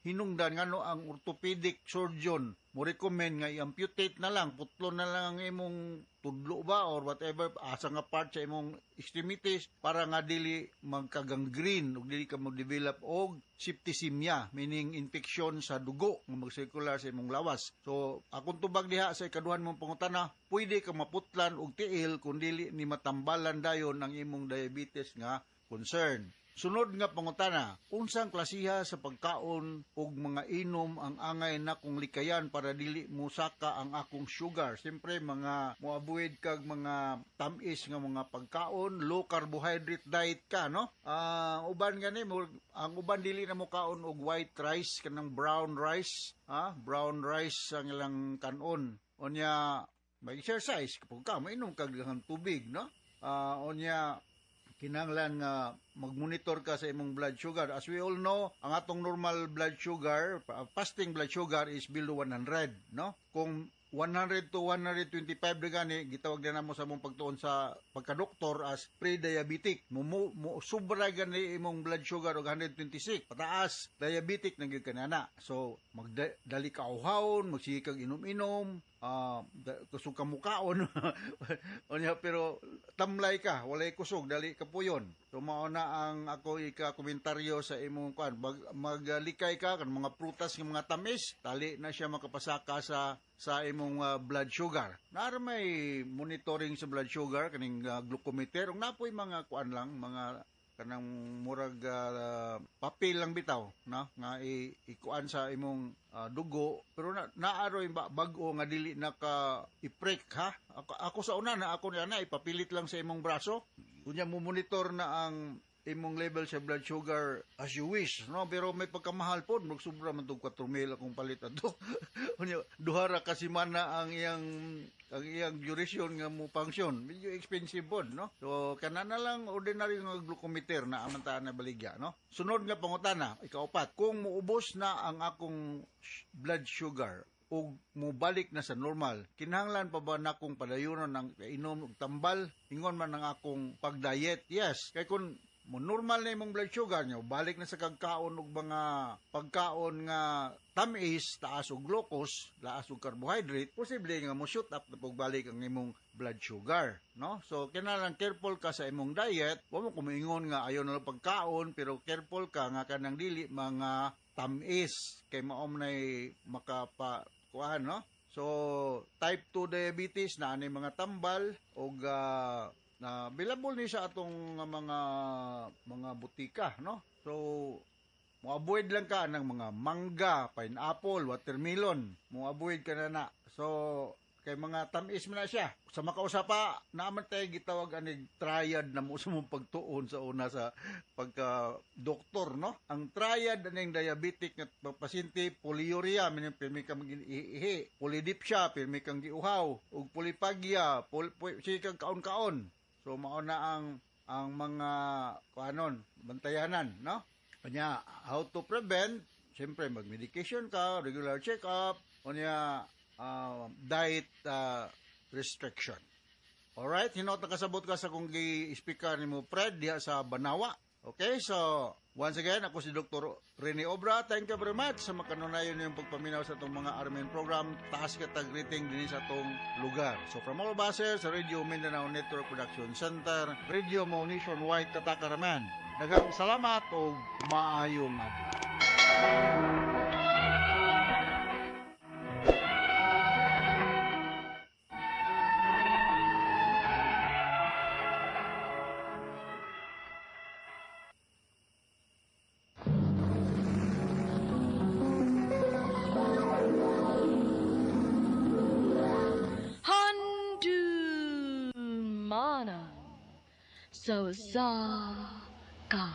hinungdan ngano ang orthopedic surgeon mo recommend nga i-amputate na lang, putlo na lang ang imong tudlo ba or whatever asa nga part sa imong extremities para nga dili magka-gangrene ug dili ka mo-develop og septicemia, meaning infection sa dugo nga mag-circular sa imong lawas. So akong tubag diha sa ikaduhan mong pangutana, pwede ka maputlan og tiil kung dili ni matambalan dayon ang imong diabetes nga concern. Sunod nga pangutana, unsang klasiha sa pagkaon ug mga inom ang angay na kong likayan para dili mo saka ang akong sugar? Siyempre, mga mo-avoid kag mga tamis nga mga pagkaon, low carbohydrate diet ka, no? Uban gani mo, ang uban dili na mo kaon og white rice kanang brown rice, brown rice ang ilang kanon. Onya, mag-exercise kapag ka, mainom kag daghang tubig, no? Onya, kinahanglan nga mag-monitor ka sa imong blood sugar. As we all know, ang atong normal blood sugar, fasting blood sugar is below 100, no? Kung 100 to 125 na gani, gitawag na mo sa mong pagtuon sa pagka-doktor as pre-diabetic. Sobra gani imong blood sugar og 126. Pataas, diabetic na gyud kanana. So, magdali ka uhawon, magsigig kag inom-inom, kusog ka mukaon. Pero tamlay ka, walay kusog, dali ka puyon. So, mauna ang ako ika-komentaryo sa imong kuan. Maglikay ka kan mga prutas ng mga tamis, dali na siya makapasaka sa imong blood sugar. Naara may monitoring sa blood sugar kaning glucometer. Ug napoy mga kuan lang, mga kanang murag papel lang bitaw, no? Nga ikuan sa imong dugo, pero naaroy bag-o nga dili naka i-prick, ha? Ako sa una na ako na ipapilit lang sa imong braso. Kunya mo monitor na ang imong level sa blood sugar as you wish, no? Pero may pagkamahal po, magsubra man tong 4,000 akong palit ato. Duhara kasi mana ang iyang duration nga mo function. Medyo expensive po, no? So, kana na lang ordinary nga glucometer na amantaan na baligya, no? Sunod nga pangutana, ikaupat, kung muubos na ang akong blood sugar o mubalik na sa normal, kinahanglan pa ba na akong padayunon ng inom og tambal, ingon man ang akong pag-diet? Yes, kay kung mo normal na imong blood sugar nyo, balik na sa kagkaon og mga pagkaon nga tamis, taas og glucose, taas og carbohydrate, posible nga mo shoot up na pagbalik ang imong blood sugar, no? So kinahanglan careful ka sa imong diet. Wa mo kumingon nga ayo na lang pagkaon, pero careful ka nga kanang dili mga tamis kay maom nay makapakuan, no? So type 2 diabetes na ani mga tambal og na available ni sa atong mga butika, no? So mo-avoid lang ka ng mga mangga, pineapple, watermelon. Mo-avoid ka na. So kay mga tamis mo na siya. Sa makausapa, naman tayo gitawag anig triad na mo sa mong pagtuon sa una sa pagka-doktor, no? Ang triad aning diabetic na pasyente, polyuria, pirmi kang ihi, polydipsia, pirmi kang giuhaw, ug polipagya, kang kaon-kaon. So, mauna ang mga kuanon, bantayanan, no? Kanya, how to prevent, siyempre, mag-medication ka, regular check-up, kanya, diet restriction. Alright, hinot nakasabot ka sa kung gi-speaker ni mo, Fred, diha sa Banawa. Okay, so, once again, ako si Dr. Rene Obra. Thank you very much sa makanunayon yung pagpaminaw sa itong mga Armen program. Taas katag rating din sa itong lugar. So, from all bases, sa Radio Mindanao Network Production Center, Radio Mo Nationwide, Katakaraman. Daghang salamat o maayong adlaw. So ka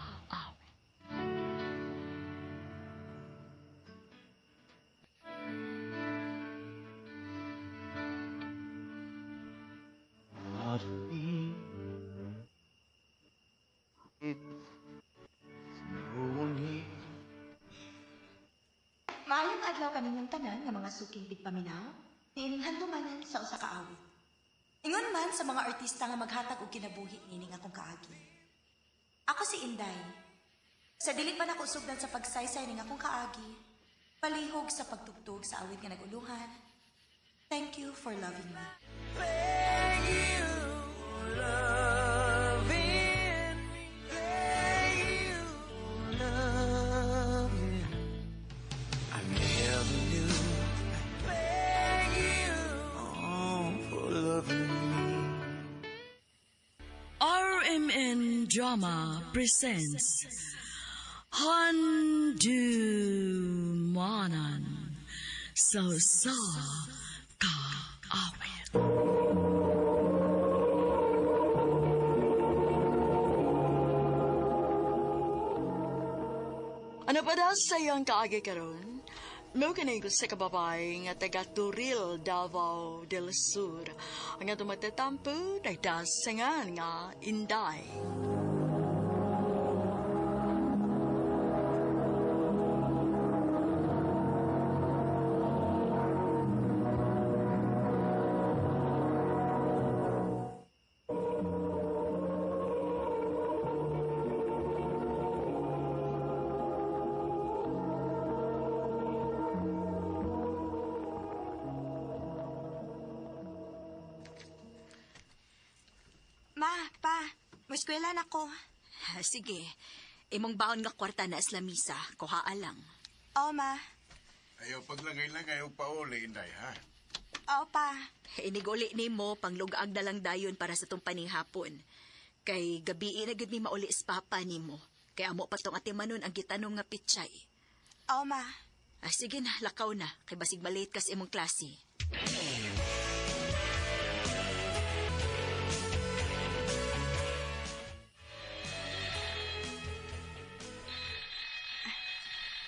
Maayong adlaw kaninyong tanan nga mga suking tigpaminaw, niining handumanan sa usa ka awit. Ingon man sa mga artista nga maghatag og kinabuhi nining akong kaagi. Ako si Inday. Sa dili pa nako sugdan sa pagsaysay ning akong kaagi, palihog sa pagtugtog sa awit nga naguluhan. Thank you for loving me. Thank you for loving me. Thank you for loving. I never knew. Thank you for loving me. RMN Drama presents Handumanan sa Kaawit. Ano pa daw sa iyong kaagi karon? Mo kaning sa kababay nga taga Turil, Davao del Sur. Ang atong magtatampo, nagdasangan nga Inday. Eskwela na ko. Sige. Imong baon nga kwarta na islamisa. Kuhaa lang. Oo, ma. Ayaw paglangay-langay o pauli, Inday, ha? Oo, pa. Iniguli ni mo panglugaag na lang dayon para sa tong panihapon. Kay gabi na gud ni mauli is papa ni mo. Kaya amo pa tong atimanon ang gitanong nga pitsay. Oo, ma. Sige na, lakaw na. Kay basig malate kas imong klase.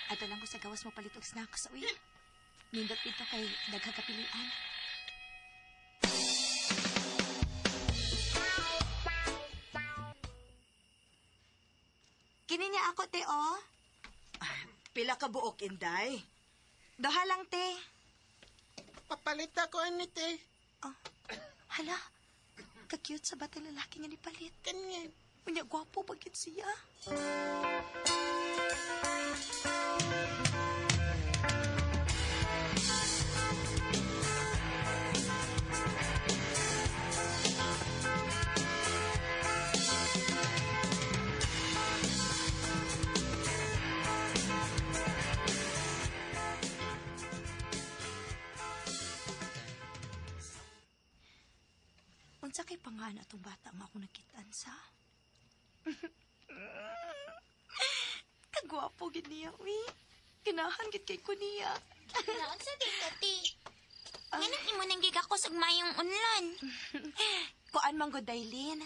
Ato lang ko sa gawas mo palit og snacks, uy. Nindot dito kay daghagapilian. Kini niya ako, te, oh. Pila ka buok, Inday? Doha lang, te. Papalit ako, ani, te. Oh. Hala, ka-cute sa bata lalaki nga ni palit. Ganyan. Unya, gwapo bagit siya. Unsa kay pangalan atong bata nga ako nakitaan sa? Kagwapo gid niya, uy. Ganahan gid kay ko niya. Naon sa dikati? Ngayon imo nang gigakos og mayong unlan. Kuan man go, Dailin.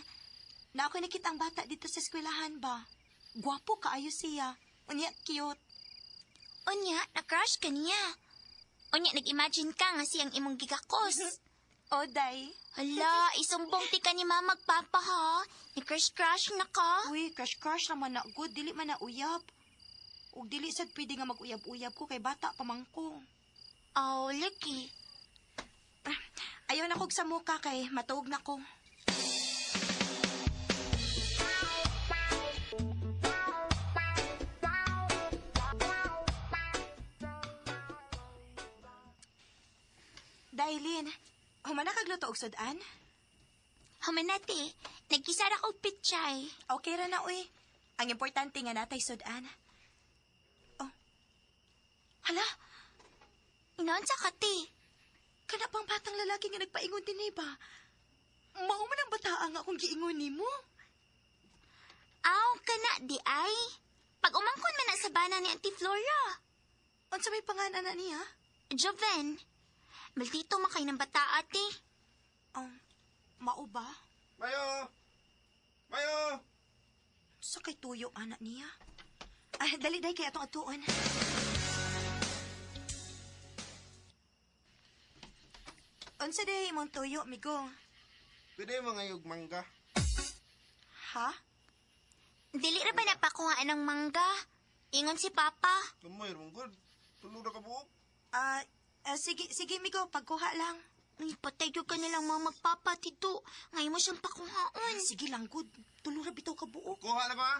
Na ako nakita ang bata dito sa eskwelahan ba? Gwapo kaayo siya. Unya, cute. Unya, na-crush ka niya. Unya, nag-imagine ka nga siyang imong gigakos. O, Day. Hala, isumbong ti ka ni mama magpapa, ha? Ni-crush-crush na ka? Uy, crush naman na good. Dili man na uyab. Ug dili sad pwede nga mag-uyab-uyab ko kay bata pa man ko. Oh, lagi. Ayaw na kog sa muka kay matuog na ko. Dailin, humana kagluto og sudan? Humanati, nagkisara ko pichay. Okay ra na, uy. Ang importante nga natay sudan. Oh. Hala, Inon sa kati. kana pang batang lalaki nga nagpaingon din ba? Mao man ang bataa nga akong giingon nimo. Aw, kana di ay. Pag umangkon man na sa bana ni Auntie Flora. Unsa may pangalan na niya? Joven. Maldito makay ng bata ate. Mao ba? Mayo! Mayo! Sa kay tuyo anak niya. Dali kay atong atuon. Unsa day imong tuyo, migo? Pwede mga yung mangga. Ha? Dili ra ba napakuhaan ng mangga? Ingon si Papa. Kamoy, Runggod. Tulog na ka buok. Sige, migo, pagkuha lang. Ay, patay ka nilang mga magpapa, tito. Ngayon mo siyang pakuhaon. Sige lang, good. Tulura bitaw ka buok. Kuha na ko, ha?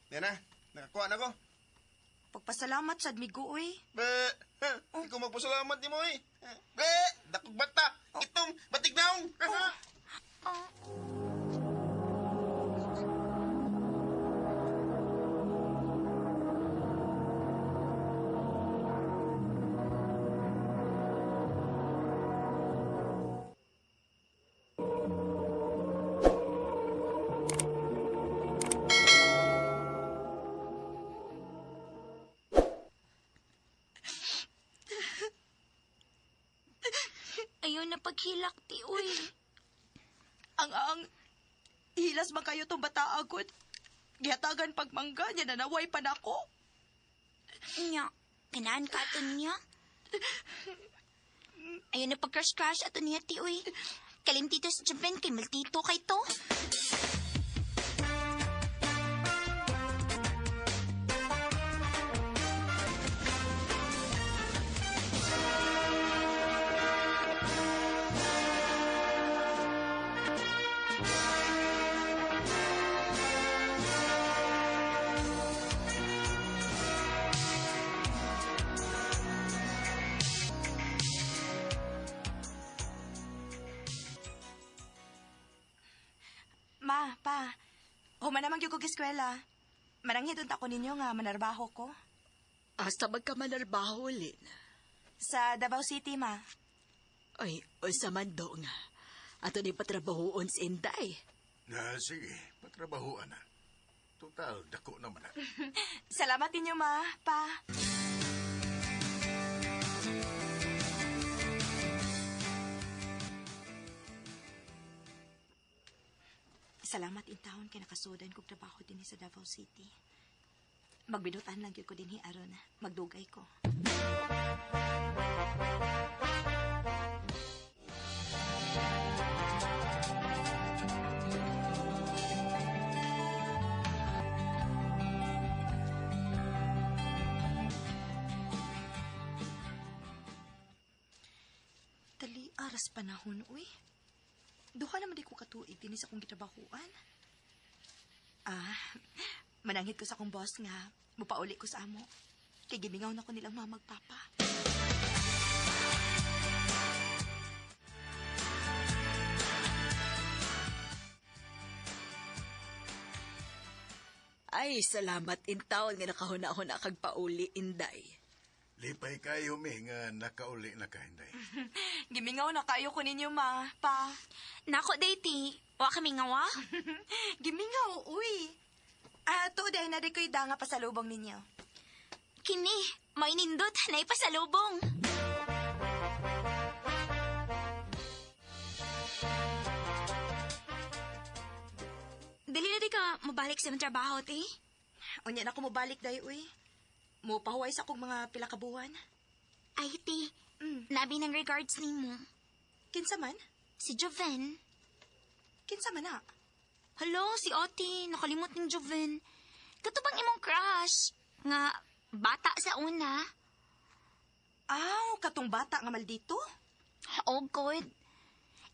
Yan na, nakakuha na ko. Pagpasalamat sad migo, uy. Hindi ko magpasalamat ni mo, eh. Dakog bata. Itong batig naong. ingon na paghilak, ti, uy. Ang hilas man kayo tong bata agod. Gihatagan pagmangga niya na naway pa nako. Nya, kanaan ka ato niya? Ayun na pag-crush-crush ato niya, ti, uy. Kalim tito sa Japan kay maltito kay to. Ma, pa. Human naman gyud ko eskwela. Mananghid unta ko ninyo nga manarbaho ko. Hasta magka manarbaho, Lin. Sa Davao City, ma. Ay, unsa man do nga. Ato ni patrabahoon sa Inday. Na, sige, patrabahuan na. Total, dako naman na. Salamat ninyo, ma, pa. Salamat in taon kay nakasudan kong trabaho din sa Davao City. Magbinutan lang yun ko din aron magdugay ko. Dali aras panahon, uy. Duha naman di ko katuig din sa akong gitrabahuan. Mananghit ko sa akong boss nga, mupauli ko sa amo. Kay gimingaw na ko nilang mamagpapa. Ay, salamat in taon nga nakahuna-huna kag pauli, Inday. Lipay kayo, mi, nga nakauli na ka, Hinday. Gimingaw na kayo ko ninyo, ma, pa. Nako, Daty. Wa kami ngawa? Gimingaw, uy. To dahil na di ko'y danga pasalubong ninyo. Kini, may nindot na ipasalubong. Dili na di ka mabalik sa mga trabaho, ti? Unya na ko mabalik dahi, uy. Mupahuway sa akong mga pila ka buwan. Ay, ti. Nabi ng regards ni mo. Kinsa man? Si Joven. Kinsa man na? Hello, si Oti. Nakalimot ng Joven. Katubang imong crush. Nga, bata sa una. Katong bata nga maldito? Oh, God.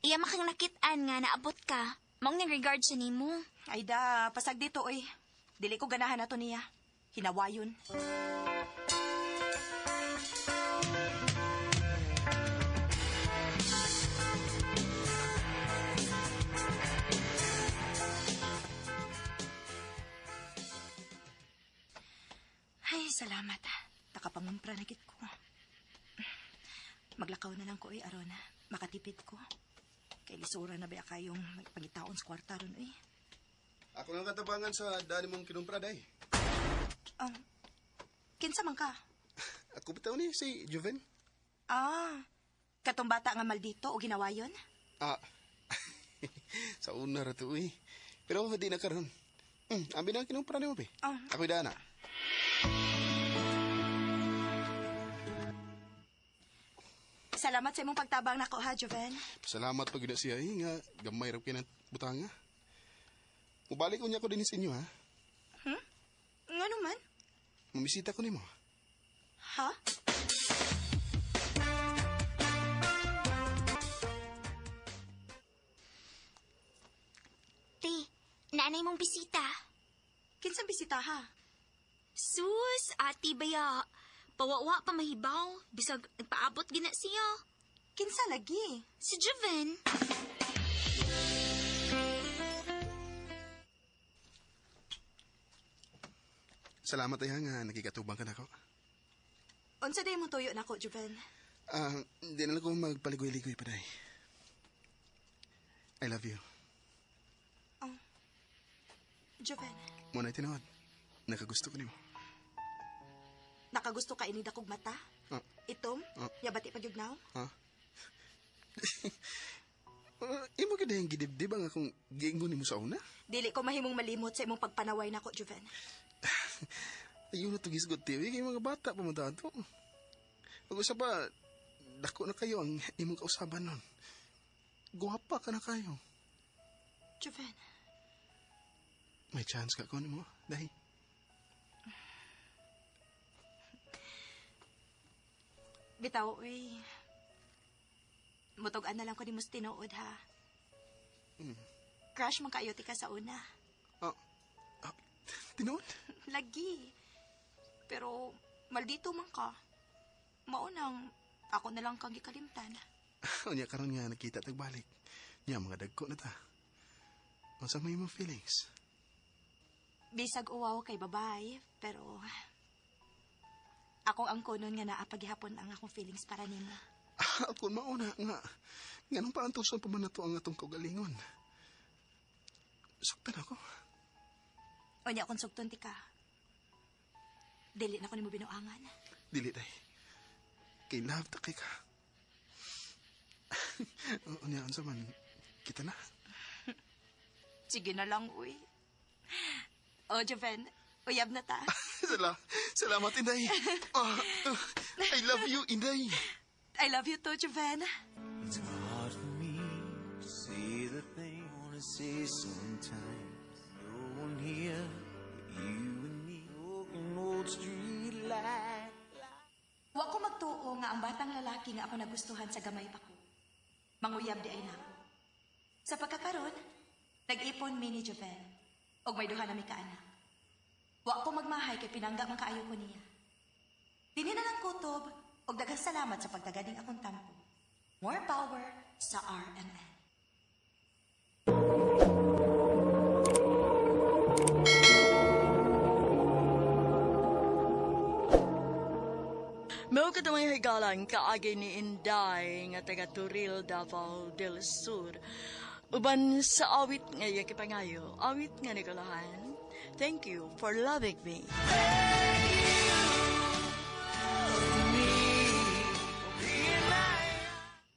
Iya makang nakitaan nga naabot ka. Mong nang regard sa nimo. Ay da, pasag dito, oy. Dili ko ganahan na to niya. Hinawayon. Ay, salamat. Nakapangumpra na gid ko. Maglakaw na lang ko, aron. Makatipid ko. Kay lisura na ba kayong pangitaon sa kwarta ron, eh. Ako nang katabangan sa dani mong kinumpra, day. Kinsa man ka? Ako bitaw ni si Joven. Katong bata nga maldito o ginawayon? Sa una ra to, eh. Pero di na karon. Ambi na kinumpra ni mo, be. Ako'y dana. Salamat sa imong pagtabang nako, ha, Joven? Salamat pag gina siya, nga gamay ra kinat butanga. Mubalik unya ko din sa inyo, ha? Nga naman? Mamisita ko nimo. Ha? Ti, nanay mong bisita. Kinsang bisita, ha? Sus, ati baya. Pawawa pa mahibaw. Bisag nagpaabot gina siya. Kinsa lagi? Si Joven. Salamat ay nga nakikatubang ka na ako. Unsa day mo tuyo nako, Joven? Hindi na lang ko magpaligoy-ligoy pa, day. I love you. Joven, Muna tinawad. Nakagusto ko nimo. nakagusto ka ini dakog mata? Itom? Yabati pagyugnaw? Imo ka dahil gidibdib ang akong giingon mo sa una? Dili ko mahimong malimot sa imong pagpanaway nako, Joven. Ayun na to gisgot tiwi kay mga bata pa mo dato. Pag-usap pa, dako na kayo ang imong kausaban nun. Guwapa ka na kayo. Joven, May chance ka ko mo, dahil. bitaw, uy. Mutugan na lang ko ni mo tinuod, ha? Crush man kayo ti ka sa una. Tinuod? Lagi. Pero, maldito man ka. Maunang, ako na lang kang gikalimtan. O niya karon nga nakita tagbalik. Niya mga dagko na ta. Masa may mga feelings? Bisag uwaw kay babae, pero... Akong ang kunon nga naapaghihapon ang akong feelings para nimo. Ako mauna nga. Nga nang paantusan pa man na to ang atong kaugalingon. Saktan ako. O niya akong sugton ti ka. Dili na ko nimo binuangan. Dili day. Kay love ta kay ka. O niya, ansa man, kita na. Sige na lang, uy. O, Joven, uyab na ta. Salamat, Inday. I love you, Inday. I love you too, Joven. It's hard for me to say the thing I want to say sometimes. No one here but you and me. Walking old street light. Wa ko magtuo nga ang batang lalaki nga ako nagustuhan sa gamay pa ko. Manguyab di ay na ako. Sa pagkakaroon, nag-ipon mi ni Joven. Og may duha na mi kaanak. Wa ko magmahay kay pinangga man kaayo ko niya. Dini na lang kutob og daghang salamat sa pagtaganing akong tampo. More power sa RMN. Mao ka may higalan kaagi ni Inday nga taga Turil, Davao del Sur. Uban sa awit nga yakipangayo, awit nga nagalahan. Thank you for loving me.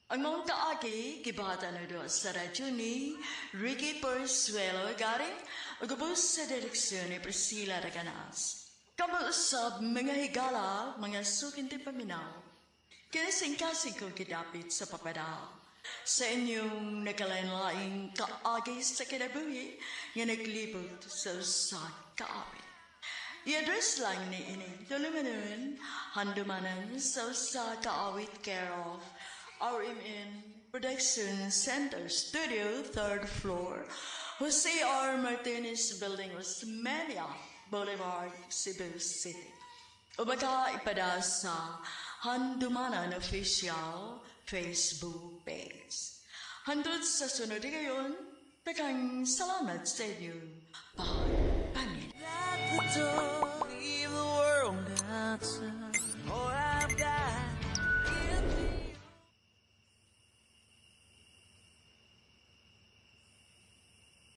Ang mga kaagi, gibata na doon sa radyo ni Ricky Persuelo garing ugubos sa direksyon ni Priscilla Raganas. Kamuusap mga higala, mga sukinti paminaw. Kinasing-kasing ko kidapit sa papadaw. Sa inyong nakalain-laing kaagi sa kinabuhi nga naglibot sa usag kaawit. I-address lang ni ini tulumanon, handumanan sa usag kaawit care of RMN Production Center Studio, 3rd floor, Jose R. Martinez Building, Osmeña Boulevard, Cebu City. O baka ipada sa Handumanan Official Facebook page. Handod sa sunod ngayon, takang salamat sa inyong pagpanin. At the door, leave the world outside.